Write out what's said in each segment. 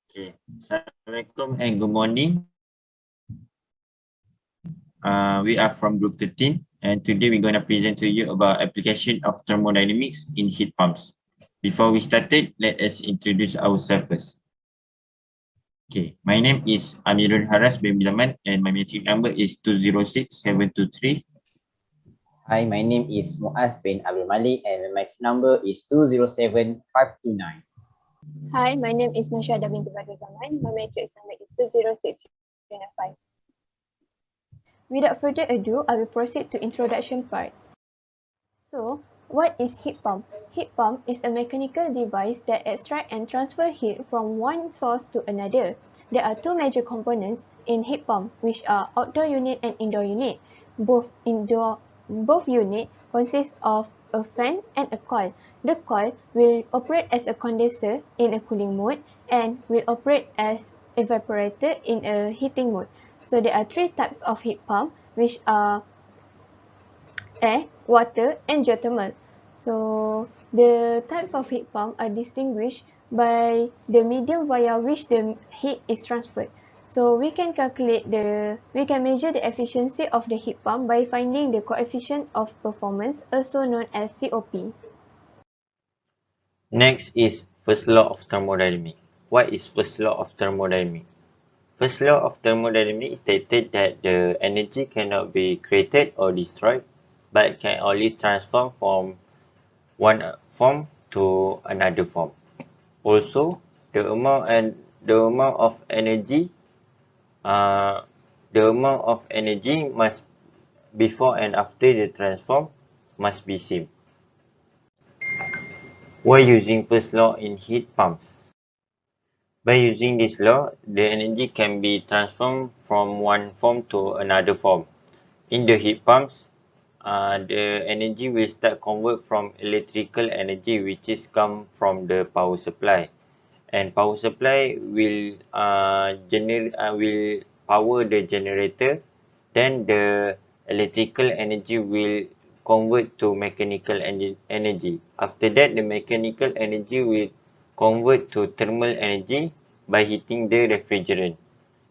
Okay. Assalamualaikum and good morning. We are from Group 13 and today we're going to present to you about application of thermodynamics in heat pumps. Before we started, let us introduce ourselves first. Okay, my name is Amirul Haras bin Zaman and my metric number is 206723. Hi, my name is Muaz bin Abdul Malik and my number is 207529. Hi, my name is Nashada binti Badrul Zaman. My matrix number is 20635. Without further ado, I will proceed to introduction part. So, what is heat pump? Heat pump is a mechanical device that extract and transfer heat from one source to another. There are two major components in heat pump, which are outdoor unit and indoor unit. Both unit consist of a fan and a coil. The coil will operate as a condenser in a cooling mode and will operate as evaporator in a heating mode. So there are three types of heat pump, which are air, water and geothermal. So the types of heat pump are distinguished by the medium via which the heat is transferred. So we can measure the efficiency of the heat pump by finding the coefficient of performance, also known as COP. Next is first law of thermodynamics. What is first law of thermodynamics? First law of thermodynamics stated that the energy cannot be created or destroyed, but can only transform from one form to another form. Also, the amount of energy must before and after the transform must be same. Why using first law in heat pumps? By using this law, the energy can be transformed from one form to another form. In the heat pumps, the energy will start convert from electrical energy, which is come from the power supply, and power supply will will power the generator. Then the electrical energy will convert to mechanical energy. After that, the mechanical energy will convert to thermal energy by heating the refrigerant.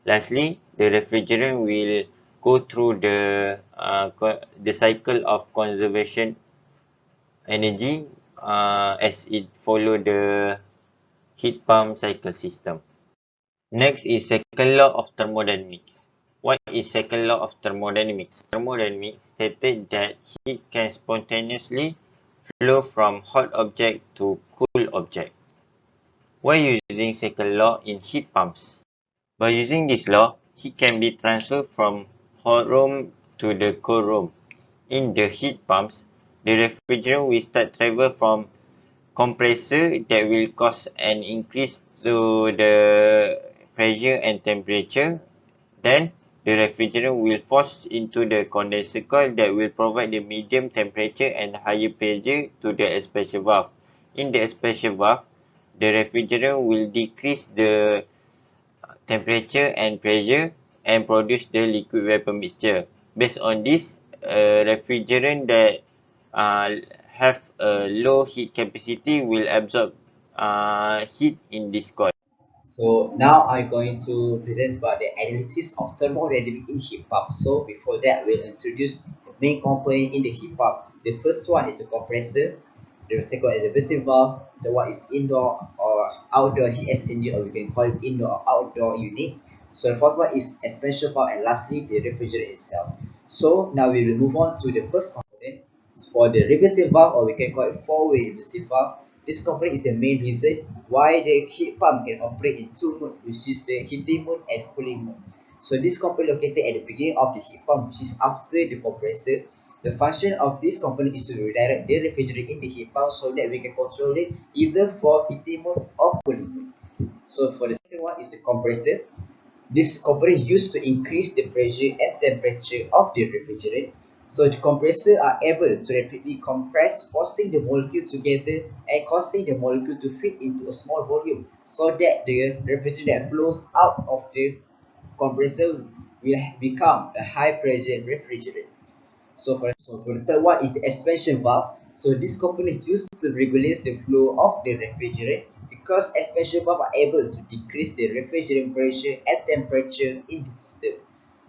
Lastly, the refrigerant will go through the cycle of conservation energy as it follow the heat pump cycle system. Next is second law of thermodynamics. What is second law of thermodynamics? Thermodynamics stated that heat can spontaneously flow from hot object to cool object. Why using second law in heat pumps? By using this law, heat can be transferred from hot room to the cold room. In the heat pumps, the refrigerant will start travel from compressor that will cause an increase to the pressure and temperature. Then the refrigerant will force into the condenser coil that will provide the medium temperature and higher pressure to the expansion valve. In the expansion valve, the refrigerant will decrease the temperature and pressure and produce the liquid vapor mixture. Based on this, refrigerant that have a low heat capacity will absorb heat in this coil. So now I'm going to present about the analysis of thermodynamic in heat pump. So before that, we'll introduce the main component in the heat pump. The first one is the compressor. The second one is the vesting valve. The one is indoor or outdoor heat exchanger, or we can call it indoor or outdoor unit. So the fourth one is expansion valve, and lastly the refrigerator itself. So now we will move on to the first component. For the reversible valve, or we can call it four-way reversible valve. This component is the main reason why the heat pump can operate in two modes, which is the heating mode and cooling mode. So this component located at the beginning of the heat pump, which is after the compressor. The function of this component is to redirect the refrigerant in the heat pump so that we can control it either for heating mode or cooling mode. So for the second one is the compressor. This component is used to increase the pressure and temperature of the refrigerant. So the compressors are able to rapidly compress, forcing the molecule together and causing the molecule to fit into a small volume so that the refrigerant that flows out of the compressor will become a high pressure refrigerant. So for the third one is the expansion valve. So this component is used to regulate the flow of the refrigerant because expansion valve are able to decrease the refrigerant pressure and temperature in the system.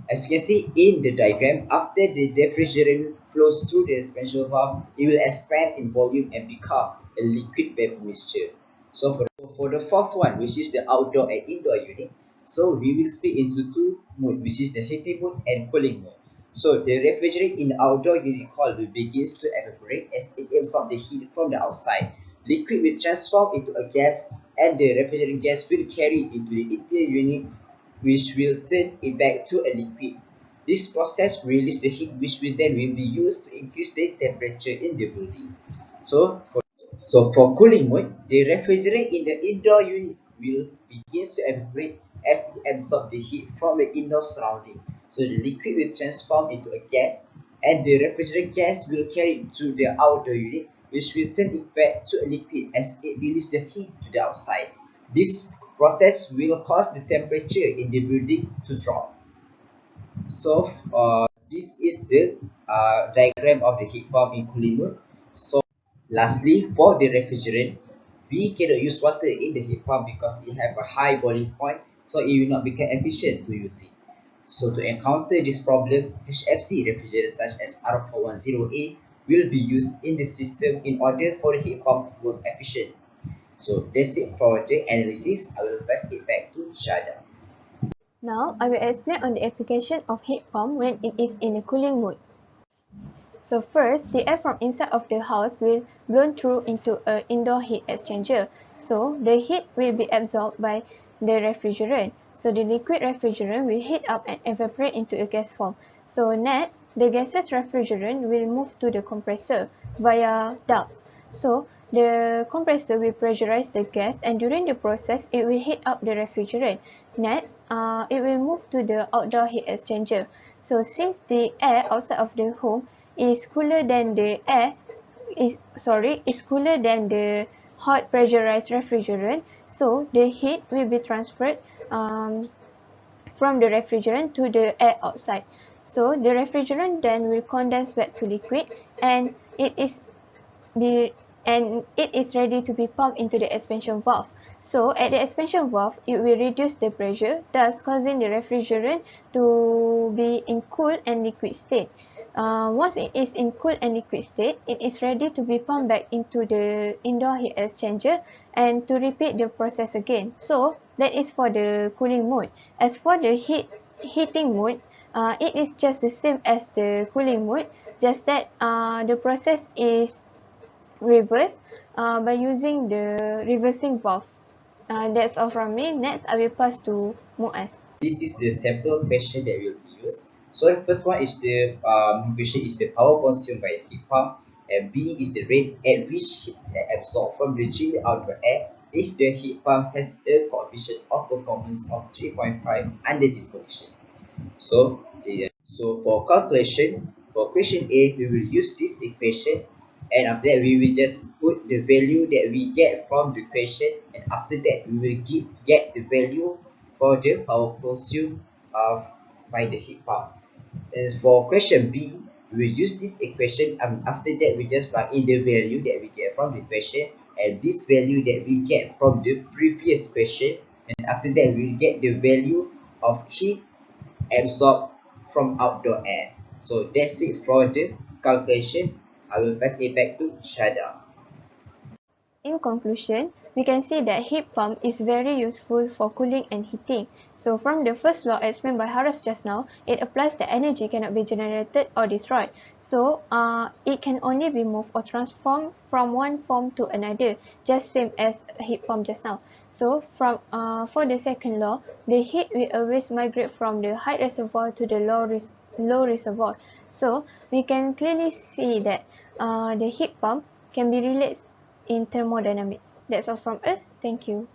As you can see in the diagram, after the refrigerant flows through the expansion valve, it will expand in volume and become a liquid vapor mixture. So for the fourth one, which is the outdoor and indoor unit, so we will split into two modes, which is the heating mode and cooling mode. So the refrigerant in the outdoor unit coil will begins to evaporate as it absorbs the heat from the outside. Liquid will transform into a gas and the refrigerant gas will carry into the interior unit, which will turn it back to a liquid. This process releases the heat which will then will be used to increase the temperature in the building. So for cooling mode, the refrigerant in the indoor unit will begin to evaporate as it absorbs the heat from the indoor surrounding. So the liquid will transform into a gas and the refrigerant gas will carry it to the outdoor unit, which will turn it back to a liquid as it releases the heat to the outside. This process will cause the temperature in the building to drop. So this is the diagram of the heat pump in cooling mode. So lastly, for the refrigerant, we cannot use water in the heat pump because it have a high boiling point, so it will not become efficient to use it. So to encounter this problem, HFC refrigerant such as R410A will be used in the system in order for the heat pump to work efficient. So that's it for the analysis. I will pass it back to Shada. Now, I will explain on the application of heat pump when it is in a cooling mode. So first, the air from inside of the house will blown through into an indoor heat exchanger. So the heat will be absorbed by the refrigerant. So the liquid refrigerant will heat up and evaporate into a gas form. So next, the gaseous refrigerant will move to the compressor via ducts. So the compressor will pressurize the gas and during the process, it will heat up the refrigerant. Next, it will move to the outdoor heat exchanger. So since the air outside of the home is cooler than the hot pressurized refrigerant, so the heat will be transferred from the refrigerant to the air outside. So the refrigerant then will condense back to liquid and it is ready to be pumped into the expansion valve. So at the expansion valve, it will reduce the pressure, thus causing the refrigerant to be in cool and liquid state. Once it is in cool and liquid state, it is ready to be pumped back into the indoor heat exchanger and to repeat the process again. So that is for the cooling mode. As for the heating mode, it is just the same as the cooling mode, just that the process is reversed by using the reversing valve. That's all from me. Next, I will pass to Muaz. This is the sample question that will be used. So the first one is the question is the power consumed by the heat pump, and B is the rate at which heat is absorbed from the chilled outdoor air if the heat pump has a coefficient of performance of 3.5 under this condition. So for calculation, for question A, we will use this equation, and after that we will just put the value that we get from the question, and after that we will get the value for the power consumed by the heat pump. And for question B, we will use this equation, and after that we just plug in the value that we get from the question and this value that we get from the previous question, and after that we will get the value of heat absorbed from outdoor air. So that's it for the calculation. I will pass it back to Shada. In conclusion, we can see that heat pump is very useful for cooling and heating. So from the first law explained by Haras just now, it applies that energy cannot be generated or destroyed. So it can only be moved or transformed from one form to another, just same as a heat pump just now. So for the second law, the heat will always migrate from the high reservoir to the low reservoir. So we can clearly see that the heat pump can be related in thermodynamics. That's all from us. Thank you.